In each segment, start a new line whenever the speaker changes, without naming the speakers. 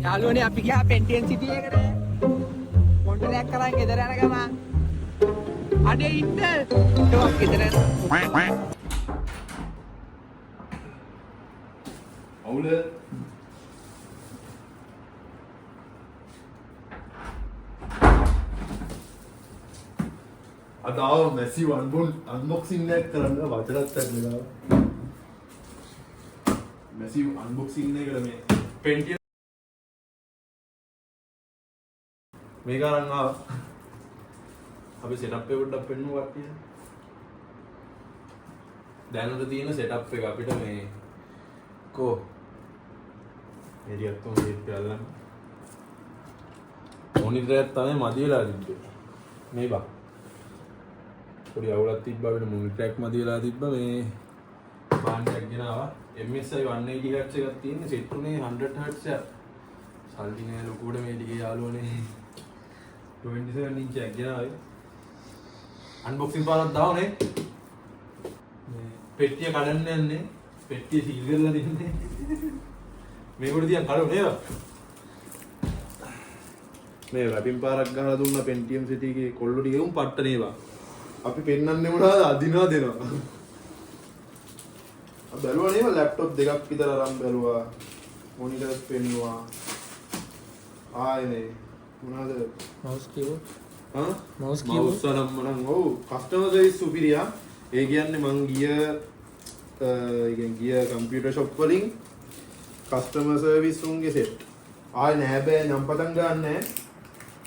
යාළුවනේ අපි ගියා පෙන්ටියන් සිටි එකට. මොන්ටරයක් කරන් ගෙදර යන ගම. අඩේ ඉන්න. ටොක් ගෙදර.
අවුල අදාව මැසිව් අන්බොක්සිං එකක් කරන්න වචනත් ඇතුළේ. මැසිව් අන්බොක්සිං එකකට මේ පෙන්ටියම් මේක අරන් ආවා. අපි සෙටප් එක පොඩ්ඩක් පෙන්නමු කට්ටිය. දැනට තියෙන සෙටප් එක අපිට මේ කෝ එරියක් තුන දෙපැල්ලන් මොනිටරයක් තමයි මදි වෙලා තිබ්බේ. මේ බා පොඩි අවුලක් තිබ්බා වෙන මොනිටරයක් මදි වෙලා තිබ්බා. මේ බාන්ඩයක් ගෙනාවා. MSI 180 Hz එකක් තියෙන්නේ. සෙට් උනේ 100 Hz එක. සල්ලි නෑ ලොකුවට මේ ටිකේ යාළුවනේ 27 ඉන්ච් එකක් ගෙනාවේ. අන්බොක්සින් පාරක් දාවනේ. මේ පෙට්ටිය කඩන්න යන්නේ. පෙට්ටිය සීල් කරලා දෙන්නේ. මේකට තියන් කඩෝ නේද? මේ රැපින් පාරක් ගහලා දුන්න පෙන්ටියම් සිටි එකේ කොල්ලෝ ටික උන් පට්ට නේවා. අපි පෙන්නන්නේ මොනවද අදිනවා දෙනවා. අපි බැලුවා නේද ලැප්ටොප් දෙකක් විතර අරන් බැලුවා. මොනිටර්ස් පෙන්නුවා. ආයේ මොනවද?
Mouse keyboard.
මවුස් වලම නම් ඔව් කස්ටමර් සර්විස් සුපිරියා. ඒ කියන්නේ මං ගිය කම්පියුටර් ෂොප් වලින් කස්ටමර් සර්විස් උන්ගේ සෙට්. ආයේ නෑ බෑ නම් පටන් ගන්න නෑ.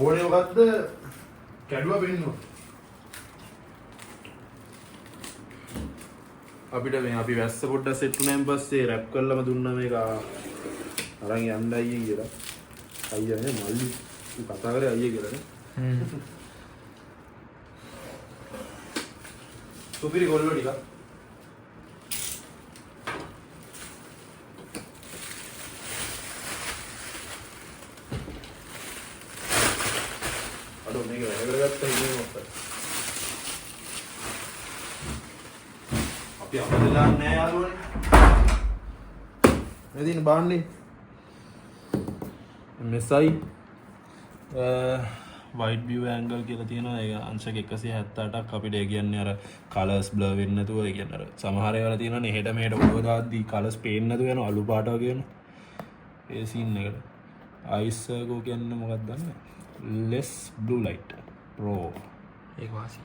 ඕනේ මොකද්ද? කැඩුවා වෙන්නවා. අපිට මේ අපි වැස්ස පොඩ්ඩක් සෙට් වුණාන් පස්සේ රැප් කරලම දුන්නා මේක අරන් යන්න අයියේ කියලා. අයියා නේ මල්ලි කතා කරේ අයියේ කියලා නේ. සුපිරි ගොල්ලෝ ටික. අඩෝ මේක වැඩ කරගත්තා ඉන්නේ මොකක්ද? අපි අපදලා නැහැ යාළුවනේ. මේ දින බාන්නේ. MSI wide view angle කියලා තියෙනවා. ඒක අංශක 178ක් අපිට ඒ කියන්නේ අර colors blur වෙන්නේ නැතුව ඒ කියන්නේ අර සමහර ඒවාලා තියෙනවානේ හෙට මෙහෙට ඔබ දාද්දි colors පේන්නේ නැතුව යනවා අලු පාට වගේ වෙනවා. ඒ scene එකට. ISO කියන්නේ මොකක්ද දන්නේ? less blue light pro.
ඒක වාසි.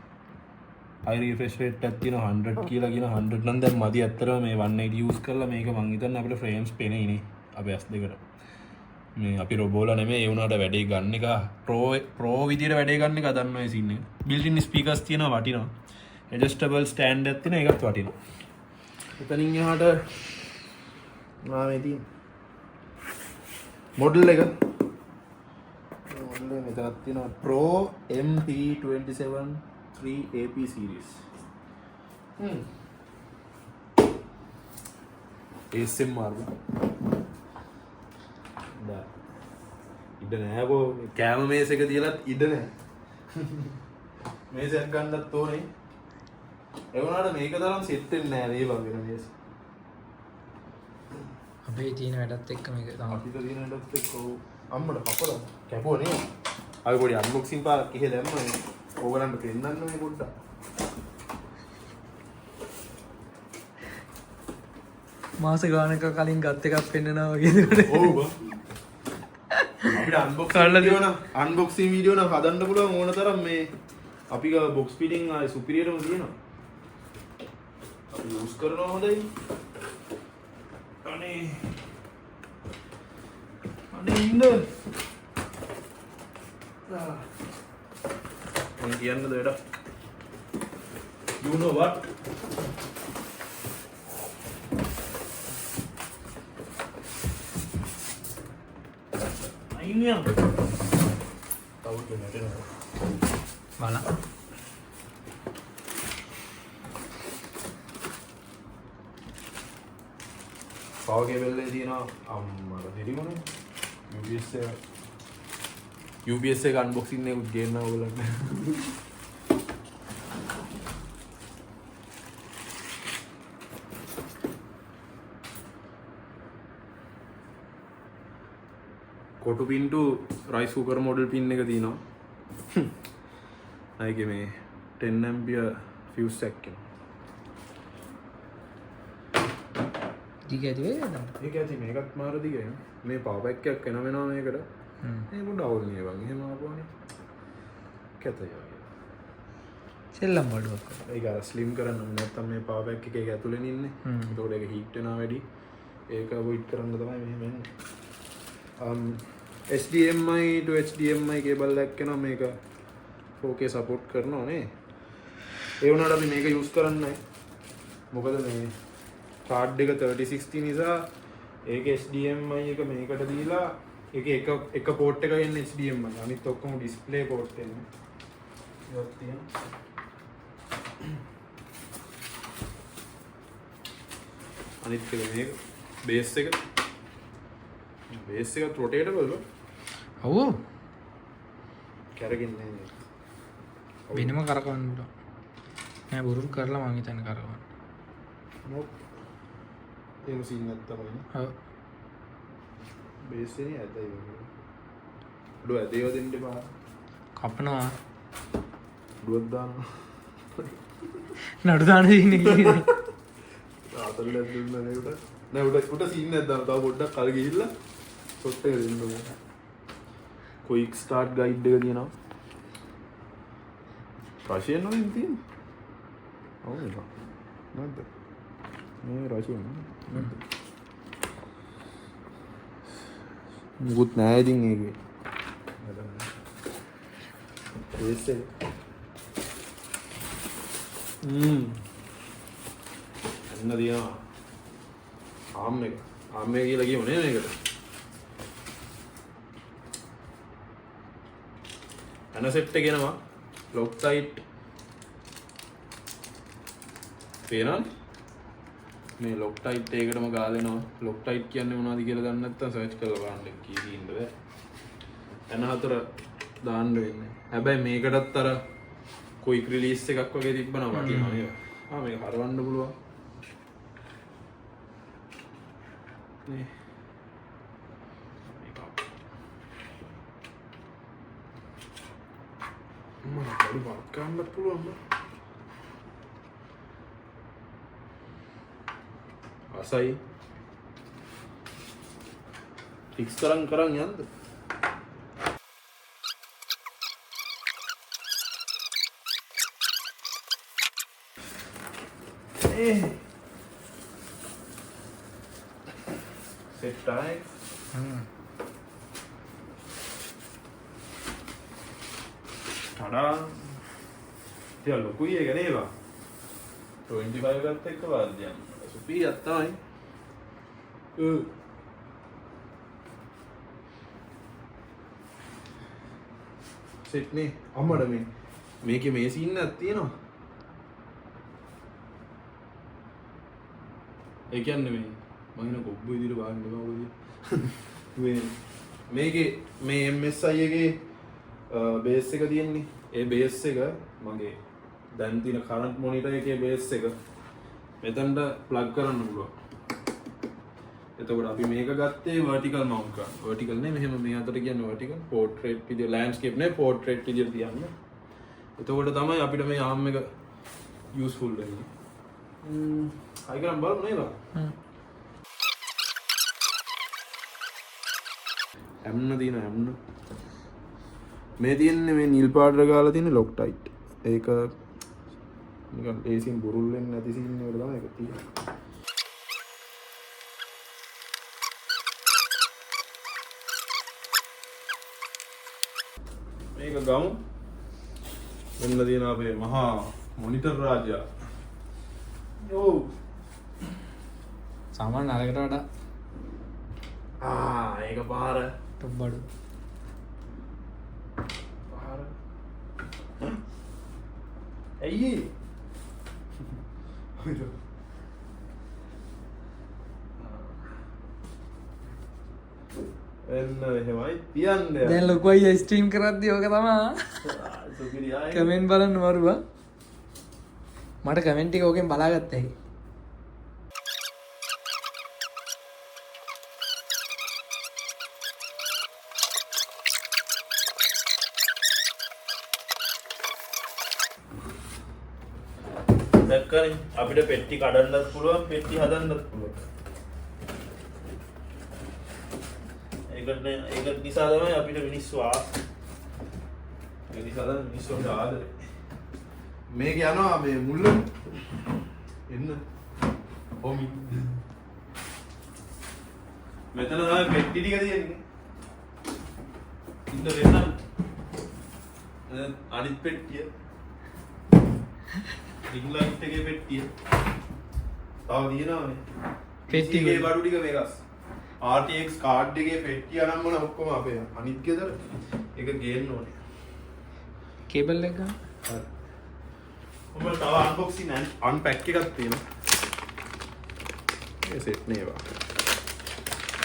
high refresh rate එකක් තියෙනවා 100 කියලා කියන 100 නම් දැන් මදි ඇත්තටම මේ 180 use කරලා මේක මං හිතන්නේ අපිට frames පේන්නේ නේ අපේ S2කට. මේ අපි රොබෝලා නෙමෙයි ඒ වුණාට වැඩේ ගන්න එක pro විදියට වැඩේ ගන්න එක දන්නවා ඒ සීන් එක. built in speakers තියෙනවා වටිනවා. adjustable stand එකක් තියෙනවා ඒකත් වටිනවා. එතනින් එහාට මේ තියෙන මොඩල් එක මොඩල් එක මෙතනක් තියෙනවා pro MP27 3AP series. ASMR ඉඩ නෑකෝ කෑම මේස එක තියලත් ඉඩ නෑ. මේසයක් ගන්නත් ඕනේ. ඒ වුණාට මේක තරම් සෙට් වෙන්නේ නෑ මේ වගේ මේස.
අපේ තියෙන වැඩත් එක්ක මේක තමයි.
අපිට තියෙන වැඩත් එක්ක අම්මට කපලා කැපුවා නේ. අපි පොඩි අන්බොක්සින් පාරක් ඉහෙ දැම්මනේ. ඕගලන්ට පෙන්නන්න මේ පොඩ්ඩක්.
මාස ගානක කලින් ගත් එකක් පෙන්නනවා වගේ දෙයක්.
ඔව් බා. අපිට අන්බොක්සින් වීඩියෝ නම් හදන්න පුළුවන් ඕන තරම් මේ අපි ගාව බොක්ස් පිටින් ආයේ සුපිරියරම තියෙනවා. අපි යූස් කරනවා හොඳයි. අනේ ඉන්න. මම කියන්නද වැඩ? You know what? අයිනියා. තවුත් නැටෙනවා.
බලන්න.
පවර් කේබල් එකේ තියෙනවා අම්මර දෙරිමනේ. UPS එක අන්බොක්සින් එකක් ගේන්න ඕගොල්ලන්ට. කොටු පින්ටු රයිස් කුකර් මොඩල් පින් එක තියෙනවා. ඒකේ මේ 10 ampere fuse එකක් එනවා.
දිග ඇති වෙයි නේද?
ඒක ඇති මේකත් මාර දිගයි. මේ පවර් බැක් එකක් එන වෙනවා මේකට. මේ පොඩ්ඩ අවුල් නේ වගේ. එහෙම ආපුවානේ. කැතයි වගේ.
සෙල්ලම් බඩුවක්.
ඒක අර ස්ලිම් කරන්න ඕනේ නැත්නම් මේ පවර් බැක් එකේ ඇතුලේ ඉන්නේ. ඒකෝට ඒක හීට් වෙනවා වැඩි. ඒක අවොයිඩ් කරන්න තමයි මෙහෙම එන්නේ. HDMI to HDMI කේබල් එකක් එනවා මේක 4K සපෝට් කරනවා නේ. ඒ වුණාට අපි මේක යූස් කරන්නේ නැහැ. මොකද මේ කාඩ් එක 3060 නිසා ඒක HDMI එක මේකට දීලා ඒක එක පෝට් එකක එන්නේ HDMI. අනිත් ඔක්කොම ඩිස්ප්ලේ පෝට් එන්නේ. ඒක තියෙනවා. අනිත් එක මේක බේස් එක රොටේටබල්
ඔව්
කැරගෙන්නේ නෑ.
වෙනම කරකවන්න පුළුවන්. නෑ බුරුල් කරලා මං හිතන්නේ කරකවන්න.
මොක් එහෙම සීන් නැත්තම නේ.
ඔව්.
බේස් එකේ ඇදයි වගේ. උඩ ඇදේව දෙන්න බා.
කපනවා.
උඩුවක් දානවා.
නඩු දාන ඉන්නේ කියේ.
ආතල් දෙන්න නේ උඩ. නෑ උඩ සීන් නැද්ද? තව පොඩ්ඩක් කල් ගිහිල්ලා ෂොට් එක දෙන්න ඕනේ. ක්වික් ස්ටාර්ට් ගයිඩ් එක තියෙනවා. රෂියන් වලින් තියෙනවා. ඔව් නේද? නැද්ද? මේ රෂියන් නැද්ද? මුකුත් නෑ ඉතින් ඒකේ. ඒසේ. එන්න දිනවා. ආම් එක කියලා කියමු නේ මේකට. අන සෙට් එක එනවා. ලොක්ටයිට් පේනවද? මේ ලොක්ටයිට් එකකටම ගාලා එනවා. ලොක්ටයිට් කියන්නේ මොනවද කියලා දන්නේ නැත්නම් සර්ච් කරලා බලන්න කී තියෙනද බෑ. එන හතර දාන්න වෙන්නේ. හැබැයි මේකටත් අර ක්වික් රිලීස් එකක් වගේ තිබ්බනම් වටිනවා නේද? මේක හරවන්න පුළුවන්. නේ. මම බඩු වක්කන්න පුළුවන් නේද? අසයි ෆික්ස් කරන් යන්න. सेट टाइम tada තියා ලොකුයි එක නේවා 25 ගත්ත එක වාද්‍යම් සුපිරියක් තමයි සෙට් නේ අම්මඩ මේකේ මේ සීන් එකක් තියෙනවා ඒ කියන්නේ මේ මම හින කොබ්බු විදිහට වාන්න බෑ මේකේ මේ MSI එකේ බේස් එක තියෙන්නේ ඒ බේස් එක මගේ දැන් තියෙන කරන්ට් මොනිටර් එකේ බේස් එක මෙතනට ප්ලග් කරන්න පුළුවන්. එතකොට අපි මේක ගත්තේ vertical mount කරන්න. vertical නේ මෙහෙම මේ අතට කියන්නේ vertical portrait විදිය landscape නේ portrait විදියට තියන්නේ. එතකොට තමයි අපිට මේ arm එක useful වෙන්නේ. අයිකරම් බලමු නේද? ඇම්න තියෙන ඇම්න මේ තියෙන්නේ මේ නිල් පාටට ගාලා තියෙන ලොක්ටයිට් ඒක නිකන් ඒ සීන් බුරුල් වෙන්නේ නැති සීන් වල තමයි ඒක තියෙන්නේ මේක ගමු මෙන්න තියෙන අපේ මහා මොනිටර් රාජයා යෝ
සාමාන්‍ය අරකට වඩා
ඒක පාර
ටොබ්බඩු
පාර ඇයි එන්න එහෙමයි තියන්නේ
දැන් ලොකු අයියා ස්ට්‍රීම් කරද්දී ඕක තමයි කමෙන්ට් බලන්න මරුවා මට කමෙන්ට් ටික ඕකෙන් බලාගත්තා ඇයි
දැක්කනේ අපිට පෙට්ටි කඩන්නත් පුළුවන් පෙට්ටි හදන්නත් පුළුවන්. ඒක නිසා තමයි අපිට මිනිස්සු ඒ නිසා තමයි මිනිස්සුන්ට ආදරේ. මේක යනවා මේ මුල්ල එන්න හොමි මෙතන තමයි පෙට්ටි ටික තියෙන්නේ. ඉන්න වෙනනම් අනිත් පෙට්ටිය රින් ලයිට් එකේ පෙට්ටිය තව තියෙනවානේ
පෙට්ටි
ගේ බඩු ටික මේකස් RTX කාඩ් එකේ පෙට්ටිය නම් මොන ඔක්කොම අපේ අනිත් ගෙදර ඒක ගේන්න ඕනේ
කේබල් එක ගන්න.
හරි ඔබට තව අන්බොක්සින් අන්පැක් එකක් තියෙනවා. මේ සෙට් නේවා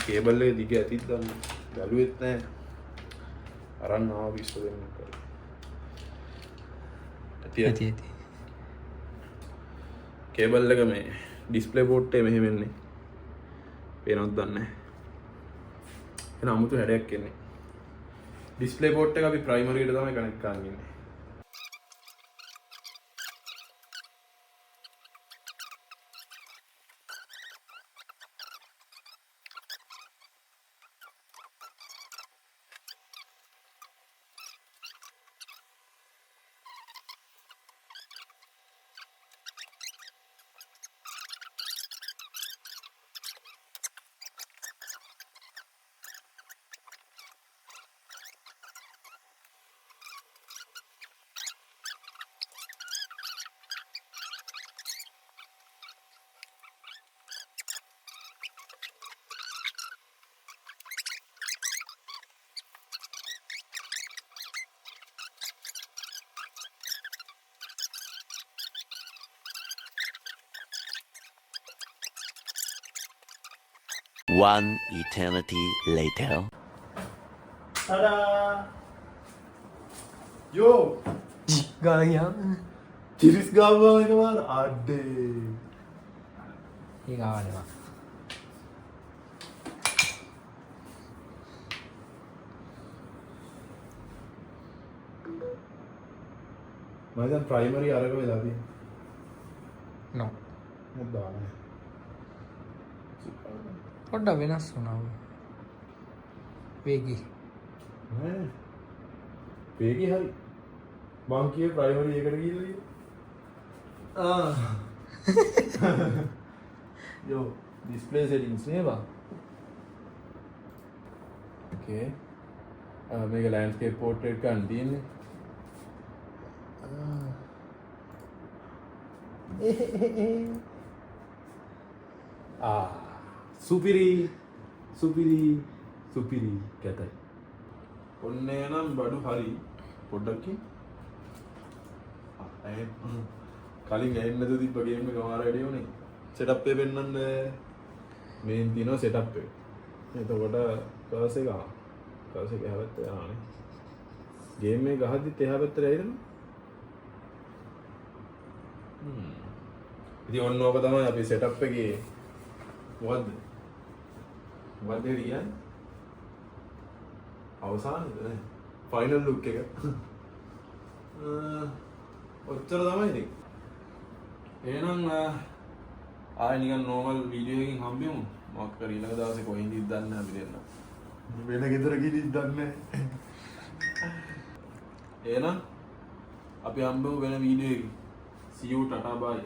කේබල් එක දිග ඇතිත් දන්න බැලුවෙත් නැහැ අරන් ආව විශ්ව දෙන්න කරා ඇති කේබල් එක මේ ඩිස්ප්ලේ පෝට් එක මෙහෙම එන්නේ පේනවද දන්නේ නැහැ. එන අමුතු හැඩයක් එන්නේ ඩිස්ප්ලේ පෝට් එක අපි ප්‍රයිමරි එකට තමයි කනෙක්ට් කරන් ඉන්නේ.
One eternity later.
tada yo
ගායා
තිරිස් ගාවා එකමාර අඩේ
ඒ ගාවනවා.
මම දැන් ප්‍රයිමරි අරක වෙලා තියෙනවා
නෝ
මොකද දාන්නේ
පොඩ්ඩක් වෙනස් වුණා. වේගි
නෑ වේගය හරි මං කියේ ප්‍රයිමරි එකට ගිහලා යෝ ඩිස්ප්ලේ සෙටින්ග්ස් නේවා ඕකේ මේක ලෑන්ඩ්ස්කේප් පෝර්ට්‍රේට් ගන්න තියෙන්නේ සුපිරි කැතයි ඔන්න එනම් බඩු හරි පොඩ්ඩක්කින් කලින් ඇන්නද තිබ්බ ගේම් එක මාර වැඩි වුණේ සෙටප් එක පෙන්නන්න මේන් තියෙනවා සෙටප් එක එතකොට කර්ස් එක හැවත්ත යනවානේ ගේම් එක ගහද්දිත් එහා පැත්තට ඇවිදිනවා ඉතින් ඔන්න ඕක තමයි අපි සෙටප් එකේ මොකද්ද කියන්නේ අවසානයේද නේ ෆයිනල් ලුක් එක ඔච්චර තමයි ඉතින් එහෙනම් ආයෙ නිකන් නෝමල් වීඩියෝ එකකින් හම්බෙමු මොකක් කර ඊළඟ දවසේ කොහෙන්ද දන්නේ අපි දෙන්න වෙන ගෙදර ගිහින් දන්නේ එහෙනම් අපි හම්බෙමු වෙන වීඩියෝ එකකින් see you tata bye